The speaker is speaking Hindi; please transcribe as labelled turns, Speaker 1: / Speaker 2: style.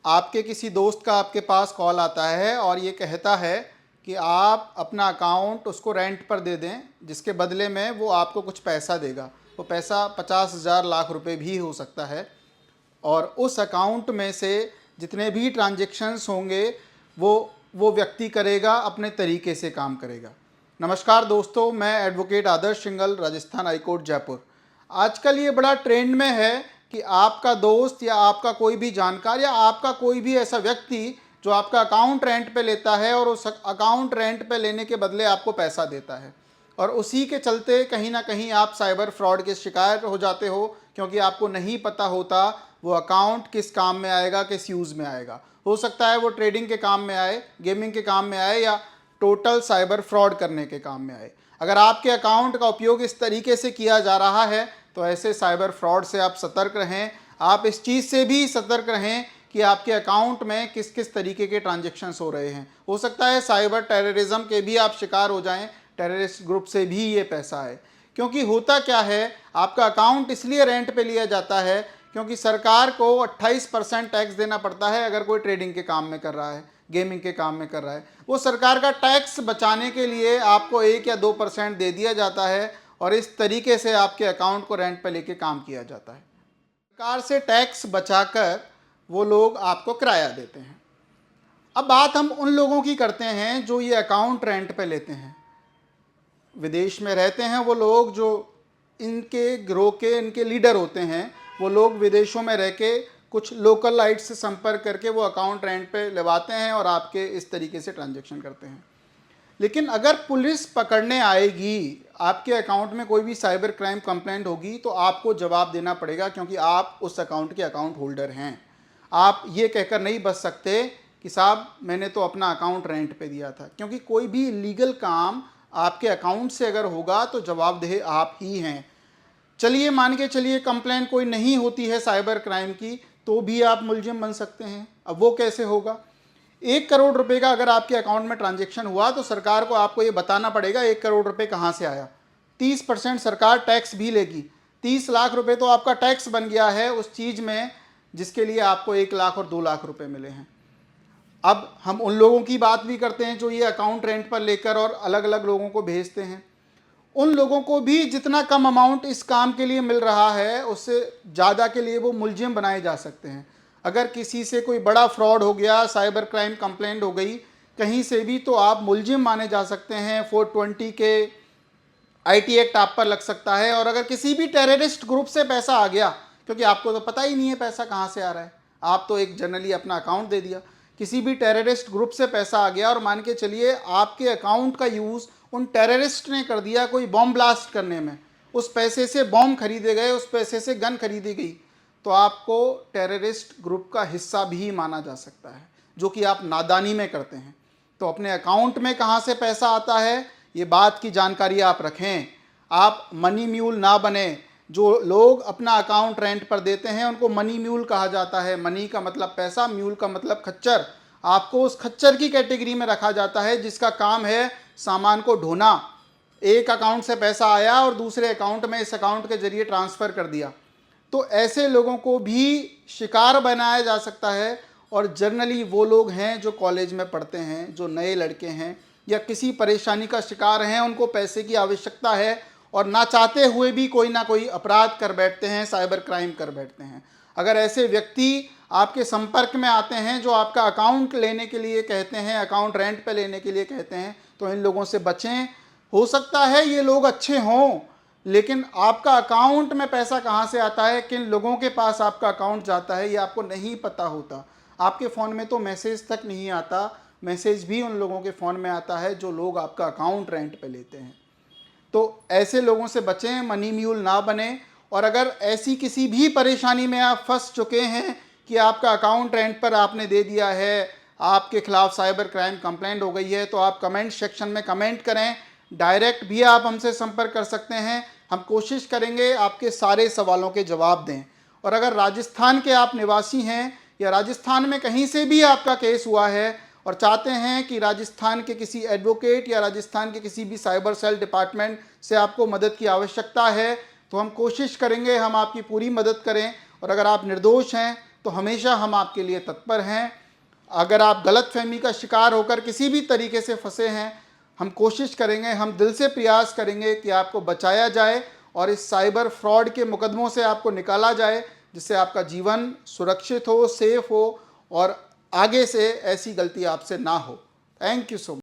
Speaker 1: आपके किसी दोस्त का आपके पास कॉल आता है और ये कहता है कि आप अपना अकाउंट उसको रेंट पर दे दें, जिसके बदले में वो आपको कुछ पैसा देगा। वो पैसा 50,000 लाख रुपए भी हो सकता है, और उस अकाउंट में से जितने भी ट्रांजैक्शंस होंगे वो व्यक्ति करेगा, अपने तरीके से काम करेगा। नमस्कार दोस्तों, मैं एडवोकेट आदर्श सिंघल, राजस्थान हाईकोर्ट जयपुर। आजकल ये बड़ा ट्रेंड में है कि आपका दोस्त या आपका कोई भी जानकार या आपका कोई भी ऐसा व्यक्ति जो आपका अकाउंट रेंट पे लेता है और उस अकाउंट रेंट पे लेने के बदले आपको पैसा देता है, और उसी के चलते कहीं ना कहीं आप साइबर फ्रॉड के शिकार हो जाते हो, क्योंकि आपको नहीं पता होता वो अकाउंट किस काम में आएगा, किस यूज़ में आएगा। हो सकता है वो ट्रेडिंग के काम में आए, गेमिंग के काम में आए, या टोटल साइबर फ्रॉड करने के काम में आए। अगर आपके अकाउंट का उपयोग इस तरीके से किया जा रहा है तो ऐसे साइबर फ्रॉड से आप सतर्क रहें। आप इस चीज़ से भी सतर्क रहें कि आपके अकाउंट में किस किस तरीके के ट्रांजैक्शंस हो रहे हैं। हो सकता है साइबर टेररिज्म के भी आप शिकार हो जाएं, टेररिस्ट ग्रुप से भी ये पैसा है। क्योंकि होता क्या है, आपका अकाउंट इसलिए रेंट पे लिया जाता है क्योंकि सरकार को 28% टैक्स देना पड़ता है अगर कोई ट्रेडिंग के काम में कर रहा है, गेमिंग के काम में कर रहा है। वो सरकार का टैक्स बचाने के लिए आपको 1 या 2% दे दिया जाता है, और इस तरीके से आपके अकाउंट को रेंट पे लेके काम किया जाता है। सरकार से टैक्स बचाकर वो लोग आपको किराया देते हैं। अब बात हम उन लोगों की करते हैं जो ये अकाउंट रेंट पे लेते हैं। विदेश में रहते हैं वो लोग, जो इनके गिरोह के इनके लीडर होते हैं, वो लोग विदेशों में रह के कुछ लोकल लाइट से संपर्क करके वो अकाउंट रेंट पे लेवाते हैं और आपके इस तरीके से ट्रांजैक्शन करते हैं। लेकिन अगर पुलिस पकड़ने आएगी, आपके अकाउंट में कोई भी साइबर क्राइम कंप्लेंट होगी, तो आपको जवाब देना पड़ेगा, क्योंकि आप उस अकाउंट के अकाउंट होल्डर हैं। आप ये कहकर नहीं बच सकते कि साहब मैंने तो अपना अकाउंट रेंट पे दिया था, क्योंकि कोई भी लीगल काम आपके अकाउंट से अगर होगा तो जवाबदेह आप ही हैं। चलिए मान के चलिए कंप्लेंट कोई नहीं होती है साइबर क्राइम की, तो भी आप मुलजिम बन सकते हैं। अब वो कैसे होगा? 1 करोड़ रुपए का अगर आपके अकाउंट में ट्रांजैक्शन हुआ तो सरकार को आपको ये बताना पड़ेगा 1 करोड़ रुपए कहाँ से आया। 30% सरकार टैक्स भी लेगी। 30 लाख रुपए तो आपका टैक्स बन गया है उस चीज़ में जिसके लिए आपको 1 लाख और 2 लाख रुपए मिले हैं। अब हम उन लोगों की बात भी करते हैं जो ये अकाउंट रेंट पर लेकर और अलग अलग लोगों को भेजते हैं। उन लोगों को भी जितना कम अमाउंट इस काम के लिए मिल रहा है, उससे ज़्यादा के लिए वो मुलजिम बनाए जा सकते हैं। अगर किसी से कोई बड़ा फ्रॉड हो गया, साइबर क्राइम कंप्लेंट हो गई कहीं से भी, तो आप मुलजिम माने जा सकते हैं। 420 के आईटी एक्ट आप पर लग सकता है। और अगर किसी भी टेररिस्ट ग्रुप से पैसा आ गया, क्योंकि आपको तो पता ही नहीं है पैसा कहाँ से आ रहा है, आप तो एक जनरली अपना अकाउंट दे दिया, किसी भी टेररिस्ट ग्रुप से पैसा आ गया और मान के चलिए आपके अकाउंट का यूज़ उन टेररिस्ट ने कर दिया कोई बॉम्ब ब्लास्ट करने में, उस पैसे से बॉम्ब खरीदे गए, उस पैसे से गन खरीदी गई, तो आपको टेररिस्ट ग्रुप का हिस्सा भी माना जा सकता है, जो कि आप नादानी में करते हैं। तो अपने अकाउंट में कहाँ से पैसा आता है, ये बात की जानकारी आप रखें। आप मनी म्यूल ना बने। जो लोग अपना अकाउंट रेंट पर देते हैं उनको मनी म्यूल कहा जाता है। मनी का मतलब पैसा, म्यूल का मतलब खच्चर। आपको उस खच्चर की कैटेगरी में रखा जाता है जिसका काम है सामान को ढोना। एक अकाउंट से पैसा आया और दूसरे अकाउंट में इस अकाउंट के जरिए ट्रांसफ़र कर दिया, तो ऐसे लोगों को भी शिकार बनाया जा सकता है। और जनरली वो लोग हैं जो कॉलेज में पढ़ते हैं, जो नए लड़के हैं या किसी परेशानी का शिकार हैं, उनको पैसे की आवश्यकता है और ना चाहते हुए भी कोई ना कोई अपराध कर बैठते हैं, साइबर क्राइम कर बैठते हैं। अगर ऐसे व्यक्ति आपके संपर्क में आते हैं जो आपका अकाउंट लेने के लिए कहते हैं, अकाउंट रेंट पे लेने के लिए कहते हैं, तो इन लोगों से बचें। हो सकता है ये लोग अच्छे हों, लेकिन आपका अकाउंट में पैसा कहाँ से आता है, किन लोगों के पास आपका अकाउंट जाता है, ये आपको नहीं पता होता। आपके फ़ोन में तो मैसेज तक नहीं आता। मैसेज भी उन लोगों के फ़ोन में आता है जो लोग आपका अकाउंट रेंट पे लेते हैं। तो ऐसे लोगों से बचें, मनी म्यूल ना बने। और अगर ऐसी किसी भी परेशानी में आप फंस चुके हैं कि आपका अकाउंट रेंट पर आपने दे दिया है, आपके खिलाफ साइबर क्राइम कंप्लेंट हो गई है, तो आप कमेंट सेक्शन में कमेंट करें। डायरेक्ट भी आप हमसे संपर्क कर सकते हैं। हम कोशिश करेंगे आपके सारे सवालों के जवाब दें। और अगर राजस्थान के आप निवासी हैं या राजस्थान में कहीं से भी आपका केस हुआ है और चाहते हैं कि राजस्थान के किसी एडवोकेट या राजस्थान के किसी भी साइबर सेल डिपार्टमेंट से आपको मदद की आवश्यकता है, तो हम कोशिश करेंगे हम आपकी पूरी मदद करें। और अगर आप निर्दोष हैं तो हमेशा हम आपके लिए तत्पर हैं। अगर आप गलतफहमी का शिकार होकर किसी भी तरीके से फंसे हैं, हम कोशिश करेंगे, हम दिल से प्रयास करेंगे कि आपको बचाया जाए और इस साइबर फ्रॉड के मुकदमों से आपको निकाला जाए, जिससे आपका जीवन सुरक्षित हो, सेफ हो और आगे से ऐसी गलती आपसे ना हो। Thank you so much.